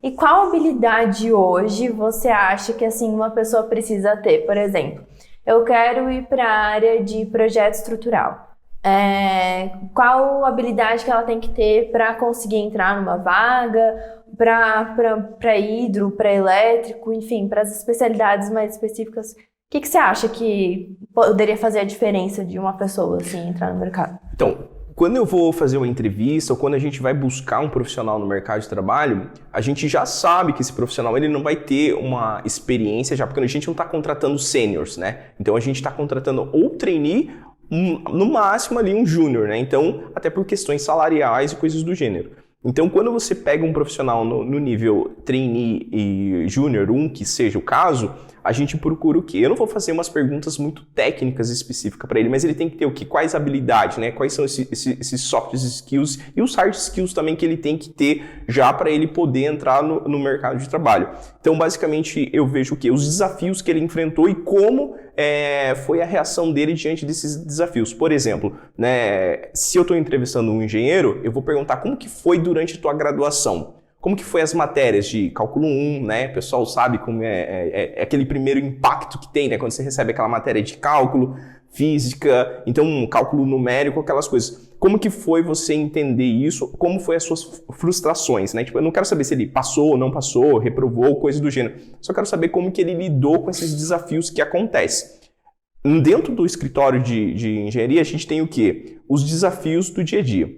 E qual habilidade hoje você acha que assim uma pessoa precisa ter? Por exemplo, eu quero ir para a área de projeto estrutural. Qual habilidade que ela tem que ter para conseguir entrar numa vaga, para hidro, para elétrico, enfim, para as especialidades mais específicas? O que você acha que poderia fazer a diferença de uma pessoa assim entrar no mercado? Então, quando eu vou fazer uma entrevista ou quando a gente vai buscar um profissional no mercado de trabalho, a gente já sabe que esse profissional ele não vai ter uma experiência já, porque a gente não está contratando sêniors, né? Então a gente está contratando ou trainee, no máximo ali um júnior, né? Então, até por questões salariais e coisas do gênero. Então, quando você pega um profissional no nível trainee e júnior 1, que seja o caso, a gente procura o quê? Eu não vou fazer umas perguntas muito técnicas específicas para ele, mas ele tem que ter o quê? Quais habilidades, né? Quais são esses soft skills e os hard skills também que ele tem que ter já para ele poder entrar no mercado de trabalho. Então, basicamente, eu vejo o quê? Os desafios que ele enfrentou e como foi a reação dele diante desses desafios. Por exemplo, né, se eu estou entrevistando um engenheiro, eu vou perguntar como que foi durante a tua graduação. Como que foi as matérias de cálculo 1, né? O pessoal sabe como é aquele primeiro impacto que tem, né? Quando você recebe aquela matéria de cálculo, física, então cálculo numérico, aquelas coisas. Como que foi você entender isso? Como foi as suas frustrações, né? Tipo, eu não quero saber se ele passou, não passou, reprovou, coisa do gênero. Só quero saber como que ele lidou com esses desafios que acontecem. Dentro do escritório de engenharia, a gente tem o quê? Os desafios do dia a dia.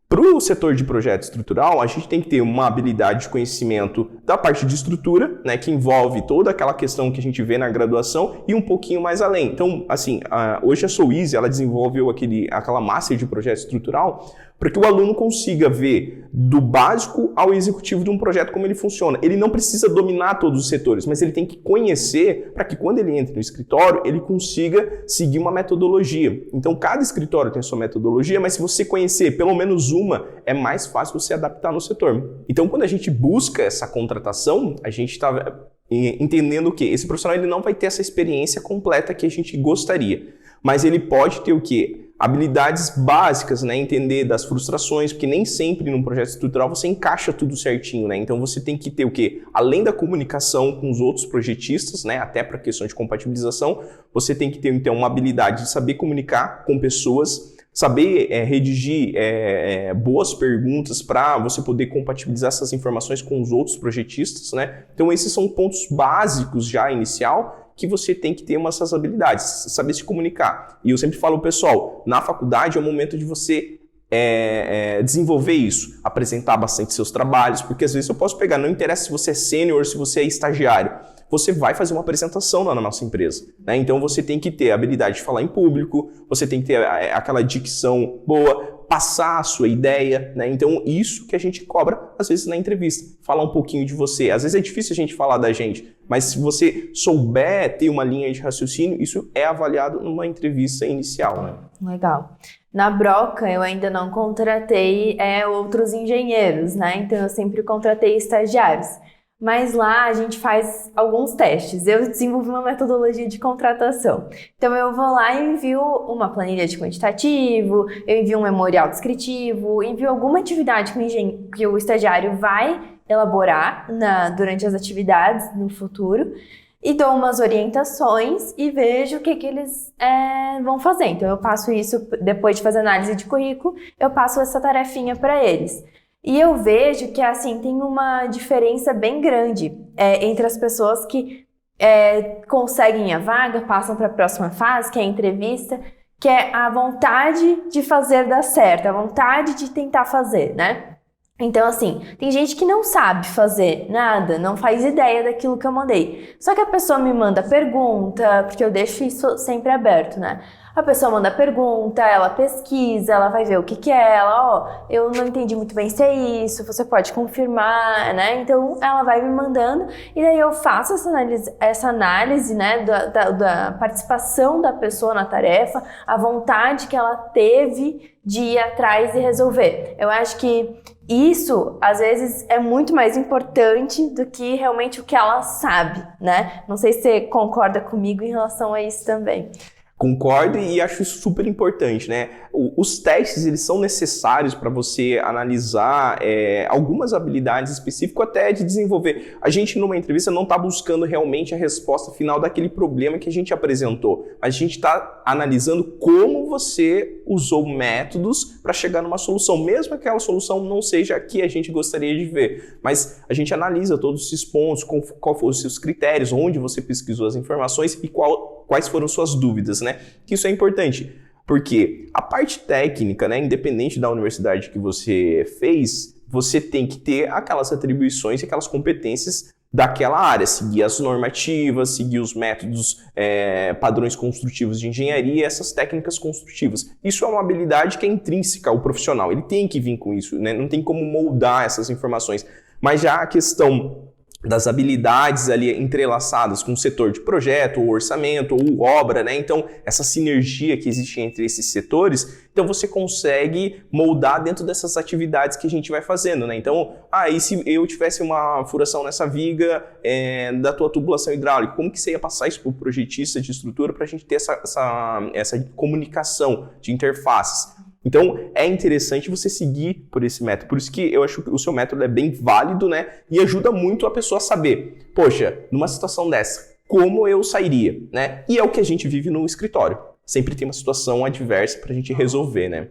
Para o setor de projeto estrutural, a gente tem que ter uma habilidade de conhecimento da parte de estrutura, né, que envolve toda aquela questão que a gente vê na graduação e um pouquinho mais além. Então, assim, hoje a Soueasy, ela desenvolveu aquela master de projeto estrutural para que o aluno consiga ver do básico ao executivo de um projeto como ele funciona. Ele não precisa dominar todos os setores, mas ele tem que conhecer para que quando ele entre no escritório, ele consiga seguir uma metodologia. Então, cada escritório tem a sua metodologia, mas se você conhecer pelo menos uma, é mais fácil você adaptar no setor. Então, quando a gente busca essa contratação, a gente está entendendo que esse profissional ele não vai ter essa experiência completa que a gente gostaria, mas ele pode ter o quê? Habilidades básicas, né? Entender das frustrações, porque nem sempre num projeto estrutural você encaixa tudo certinho, né? Então você tem que ter o quê? Além da comunicação com os outros projetistas, né? Até para questão de compatibilização, você tem que ter então uma habilidade de saber comunicar com pessoas, saber redigir boas perguntas para você poder compatibilizar essas informações com os outros projetistas, né? Então esses são pontos básicos já inicial que você tem que ter essas habilidades, saber se comunicar. E eu sempre falo, pessoal, na faculdade é o momento de você desenvolver isso, apresentar bastante seus trabalhos, porque às vezes eu posso pegar, não interessa se você é sênior ou se você é estagiário, você vai fazer uma apresentação lá na nossa empresa, né? Então você tem que ter a habilidade de falar em público, você tem que ter aquela dicção boa, passar a sua ideia, né? Então isso que a gente cobra às vezes na entrevista, falar um pouquinho de você. Às vezes é difícil a gente falar da gente, mas se você souber ter uma linha de raciocínio, isso é avaliado numa entrevista inicial, né? Legal. Na Broca eu ainda não contratei outros engenheiros, né? Então eu sempre contratei estagiários. Mas lá a gente faz alguns testes. Eu desenvolvi uma metodologia de contratação. Então eu vou lá e envio uma planilha de quantitativo, eu envio um memorial descritivo, envio alguma atividade que o estagiário vai elaborar durante as atividades no futuro e dou umas orientações e vejo o que eles vão fazer. Então eu passo isso, depois de fazer análise de currículo, eu passo essa tarefinha para eles. E eu vejo que, assim, tem uma diferença bem grande entre as pessoas que conseguem a vaga, passam para a próxima fase, que é a entrevista, que é a vontade de fazer dar certo, a vontade de tentar fazer, né? Então, assim, tem gente que não sabe fazer nada, não faz ideia daquilo que eu mandei. Só que a pessoa me manda pergunta, porque eu deixo isso sempre aberto, né? A pessoa manda pergunta, ela pesquisa, ela vai ver o que é, eu não entendi muito bem se é isso, você pode confirmar, né? Então, ela vai me mandando e daí eu faço essa análise, né, da participação da pessoa na tarefa, a vontade que ela teve de ir atrás e resolver. Eu acho que isso, às vezes, é muito mais importante do que realmente o que ela sabe, né? Não sei se você concorda comigo em relação a isso também. Concordo e acho isso super importante, né? Os testes, eles são necessários para você analisar algumas habilidades específicas até de desenvolver. A gente, numa entrevista, não está buscando realmente a resposta final daquele problema que a gente apresentou. A gente está analisando como você usou métodos para chegar numa solução, mesmo que aquela solução não seja a que a gente gostaria de ver. Mas a gente analisa todos esses pontos, qual foram os seus critérios, onde você pesquisou as informações e quais foram suas dúvidas, né? Que isso é importante, porque a parte técnica, né, independente da universidade que você fez, você tem que ter aquelas atribuições e aquelas competências daquela área, seguir as normativas, seguir os métodos, padrões construtivos de engenharia, essas técnicas construtivas. Isso é uma habilidade que é intrínseca ao profissional, ele tem que vir com isso, né? Não tem como moldar essas informações. Mas já a questão das habilidades ali entrelaçadas com o setor de projeto, ou orçamento, ou obra, né? Então, essa sinergia que existe entre esses setores, então você consegue moldar dentro dessas atividades que a gente vai fazendo, né? Então, e se eu tivesse uma furação nessa viga da tua tubulação hidráulica, como que você ia passar isso para o projetista de estrutura para a gente ter essa comunicação de interfaces? Então, é interessante você seguir por esse método. Por isso que eu acho que o seu método é bem válido, né? E ajuda muito a pessoa a saber, poxa, numa situação dessa, como eu sairia, né? E é o que a gente vive no escritório. Sempre tem uma situação adversa para a gente resolver, né?